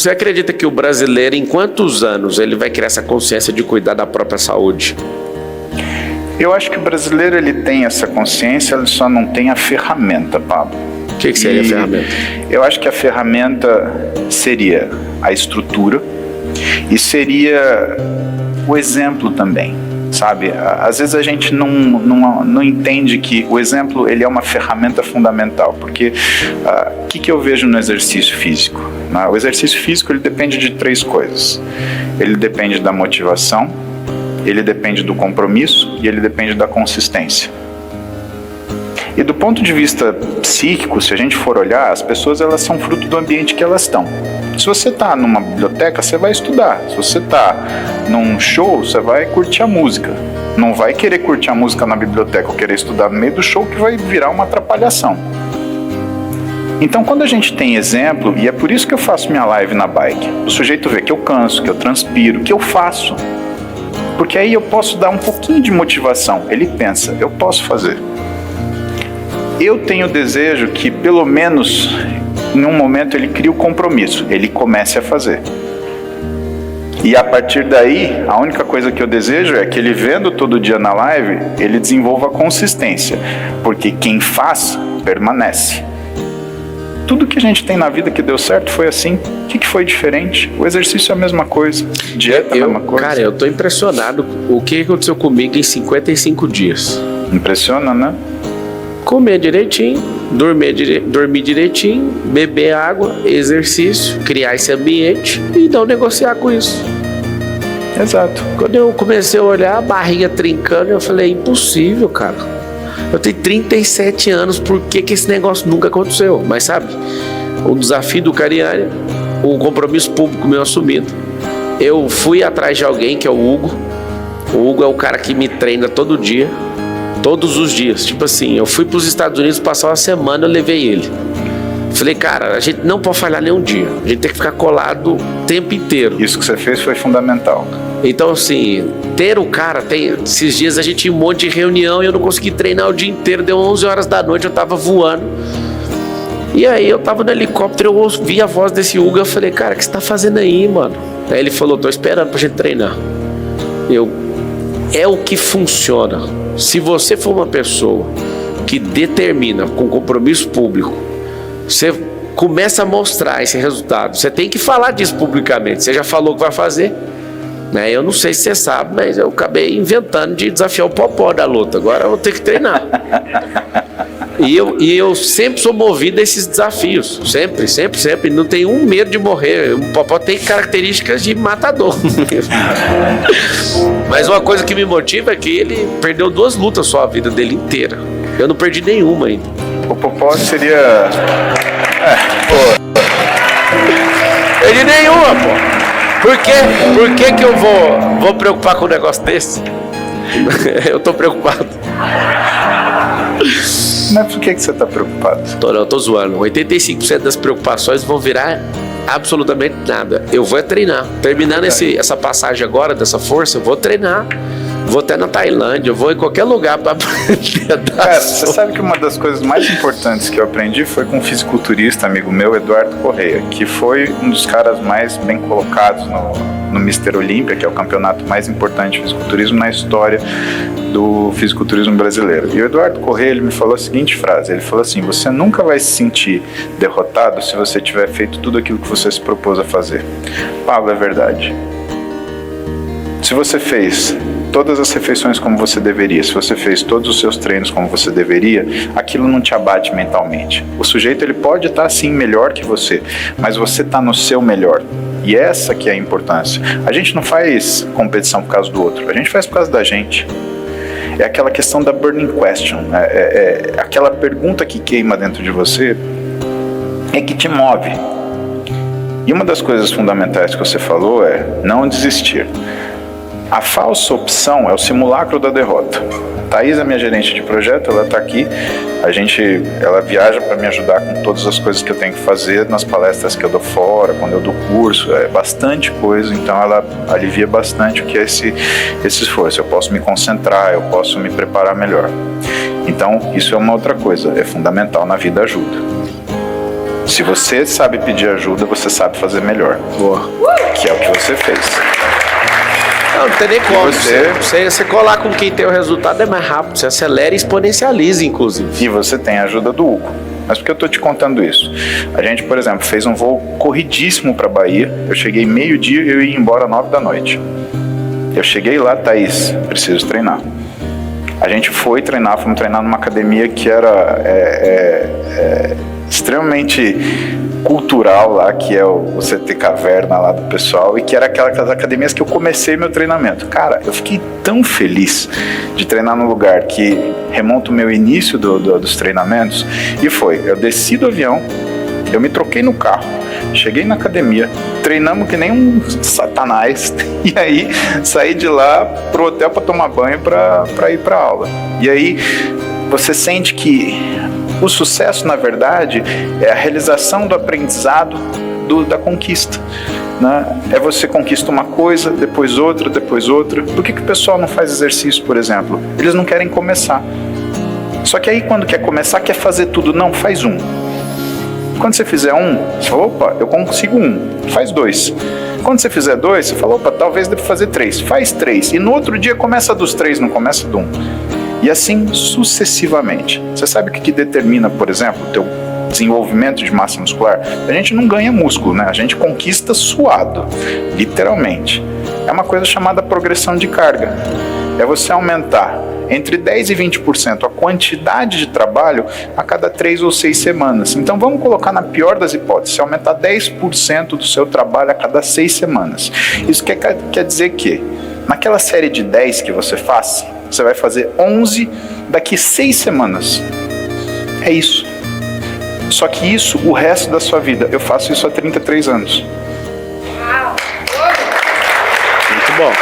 Você acredita que o brasileiro, em quantos anos, ele vai criar essa consciência de cuidar da própria saúde? Eu acho que o brasileiro ele tem essa consciência, ele só não tem a ferramenta, Pablo. O que seria a ferramenta? Eu acho que a ferramenta seria a estrutura e seria o exemplo também, sabe? Às vezes a gente não entende que o exemplo ele é uma ferramenta fundamental, porque o que eu vejo no exercício físico? O exercício físico ele depende de 3 coisas. Ele depende da motivação, ele depende do compromisso e ele depende da consistência. E do ponto de vista psíquico, se a gente for olhar, as pessoas elas são fruto do ambiente que elas estão. Se você está numa biblioteca, você vai estudar. Se você está num show, você vai curtir a música. Não vai querer curtir a música na biblioteca ou querer estudar no meio do show, que vai virar uma atrapalhação. Então, quando a gente tem exemplo, e é por isso que eu faço minha live na bike, o sujeito vê que eu canso, que eu transpiro, que eu faço. Porque aí eu posso dar um pouquinho de motivação. Ele pensa, eu posso fazer. Eu tenho o desejo que, pelo menos, em um momento ele crie o compromisso, ele comece a fazer. E a partir daí, a única coisa que eu desejo é que ele vendo todo dia na live, ele desenvolva a consistência. Porque quem faz, permanece. Tudo que a gente tem na vida que deu certo foi assim. O que foi diferente? O exercício é a mesma coisa, dieta é a mesma coisa. Cara, eu tô impressionado o que aconteceu comigo em 55 dias. Impressiona, né? Comer direitinho, dormir direitinho, beber água, exercício, criar esse ambiente e não negociar com isso. Exato. Quando eu comecei a olhar a barriga trincando, eu falei, impossível, cara. Eu tenho 37 anos, por que esse negócio nunca aconteceu? Mas sabe, o desafio do Cariani, o compromisso público meu assumido. Eu fui atrás de alguém que é o Hugo. O Hugo é o cara que me treina todo dia. Todos os dias, tipo assim, eu fui para os Estados Unidos passar uma semana, eu levei ele. Falei, cara, a gente não pode falhar nenhum dia, a gente tem que ficar colado o tempo inteiro. Isso que você fez foi fundamental. Então assim, ter o cara, esses dias a gente tinha um monte de reunião e eu não consegui treinar o dia inteiro, deu 11 horas da noite, eu tava voando. E aí eu tava no helicóptero, eu ouvi a voz desse Hugo, eu falei, cara, o que você tá fazendo aí, mano? Aí ele falou, tô esperando pra gente treinar. É o que funciona. Se você for uma pessoa que determina com compromisso público, você começa a mostrar esse resultado. Você tem que falar disso publicamente. Você já falou que vai fazer, né? Eu não sei se você sabe, mas eu acabei inventando de desafiar o Popó da luta. Agora eu vou ter que treinar. E eu sempre sou movido a esses desafios. Sempre. Não tenho um medo de morrer. O Popó tem características de matador. Mas uma coisa que me motiva é que ele perdeu 2 lutas só a vida dele inteira. Eu não perdi nenhuma ainda. O Popó seria... Perdi nenhuma, pô. Por que que eu vou preocupar com um negócio desse? Eu tô preocupado. Mas por que você tá preocupado? Eu tô zoando. 85% das preocupações vão virar absolutamente nada. Eu vou treinar. Terminando essa passagem agora, dessa força, eu vou treinar. Vou até na Tailândia, eu vou em qualquer lugar para aprender a dar. Cara, você sabe que uma das coisas mais importantes que eu aprendi foi com um fisiculturista, amigo meu, Eduardo Correia, que foi um dos caras mais bem colocados no Mr. Olímpia, que é o campeonato mais importante de fisiculturismo na história do fisiculturismo brasileiro. E o Eduardo Correia, ele me falou a seguinte frase, ele falou assim, você nunca vai se sentir derrotado se você tiver feito tudo aquilo que você se propôs a fazer. Pablo, é verdade. Se você fez todas as refeições como você deveria, se você fez todos os seus treinos como você deveria, aquilo não te abate mentalmente. O sujeito ele pode estar sim melhor que você, mas você está no seu melhor. E essa que é a importância. A gente não faz competição por causa do outro, a gente faz por causa da gente. É aquela questão da burning question, é aquela pergunta que queima dentro de você, é que te move. E uma das coisas fundamentais que você falou é não desistir. A falsa opção é o simulacro da derrota. Thaís é minha gerente de projeto, ela está aqui. Ela viaja para me ajudar com todas as coisas que eu tenho que fazer nas palestras que eu dou fora, quando eu dou curso, é bastante coisa, então ela alivia bastante o que é esse esforço. Eu posso me concentrar, eu posso me preparar melhor. Então, isso é uma outra coisa, é fundamental na vida, ajuda. Se você sabe pedir ajuda, você sabe fazer melhor. Boa. Que é o que você fez. Não tem nem como. Você colar com quem tem o resultado é mais rápido. Você acelera e exponencializa, inclusive. E você tem a ajuda do Hugo. Mas por que eu estou te contando isso? A gente, por exemplo, fez um voo corridíssimo para Bahia. Eu cheguei meio-dia e eu ia embora 9 da noite. Eu cheguei lá, Thaís, preciso treinar. A gente foi treinar, fomos treinar numa academia que era extremamente cultural lá, que é o CT Caverna lá do pessoal, e que era aquelas academias que eu comecei meu treinamento. Cara, eu fiquei tão feliz de treinar num lugar que remonta o meu início dos treinamentos, e eu desci do avião, eu me troquei no carro, cheguei na academia, treinamos que nem um satanás, e aí saí de lá pro hotel para tomar banho para ir para aula. E aí você sente que o sucesso, na verdade, é a realização do aprendizado da conquista. Né? É você conquista uma coisa, depois outra, depois outra. Por que o pessoal não faz exercício, por exemplo? Eles não querem começar. Só que aí, quando quer começar, quer fazer tudo. Não, faz um. Quando você fizer um, você fala, opa, eu consigo um. Faz 2. Quando você fizer 2, você fala, opa, talvez deva fazer 3. Faz 3. E no outro dia começa dos 3, não começa do 1. E assim sucessivamente. Você sabe o que determina, por exemplo, o teu desenvolvimento de massa muscular? A gente não ganha músculo, né? A gente conquista suado, literalmente. É uma coisa chamada progressão de carga. É você aumentar entre 10% e 20% a quantidade de trabalho a cada 3 ou 6 semanas. Então vamos colocar na pior das hipóteses, aumentar 10% do seu trabalho a cada 6 semanas. Isso quer dizer que naquela série de 10 que você faz, você vai fazer 11 daqui 6 semanas. É isso. Só que isso, o resto da sua vida. Eu faço isso há 33 anos. Muito bom.